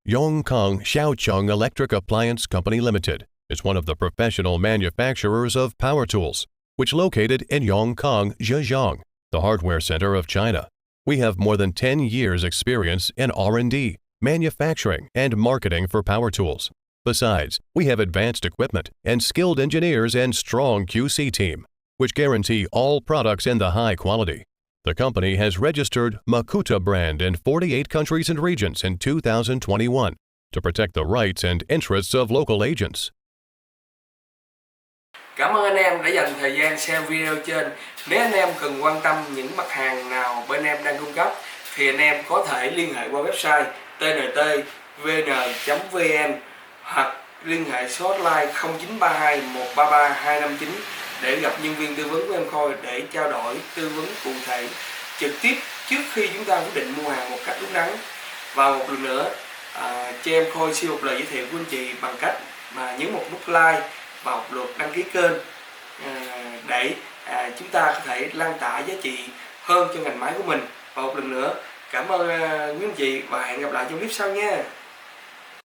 Yongkang Xiaocheng Electric Appliance Company Limited is one of the professional manufacturers of power tools, which located in Yongkang, Zhejiang, the hardware center of China. We have more than 10 years experience in R&D, manufacturing, and marketing for power tools. Besides, we have advanced equipment and skilled engineers and strong QC team, which guarantee all products in the high quality. The company has registered MAKUTE brand in 48 countries and regions in 2021 to protect the rights and interests of local agents. Cảm ơn anh em đã dành thời gian xem video trên. Nếu anh em cần quan tâm những mặt hàng nào bên em đang cung cấp thì anh em có thể liên hệ qua website tntvn.vn hoặc liên hệ số hotline 0932 133 259 để gặp nhân viên tư vấn của em Khôi để trao đổi tư vấn cụ thể trực tiếp trước khi chúng ta quyết định mua hàng một cách đúng đắn. Và một lần nữa, cho em Khôi xin một lời giới thiệu của anh chị bằng cách mà nhấn một nút like và một lượt đăng ký kênh để chúng ta có thể lan tỏa giá trị hơn cho ngành máy của mình. Và một lần nữa, cảm ơn quý anh chị và hẹn gặp lại trong clip sau nha.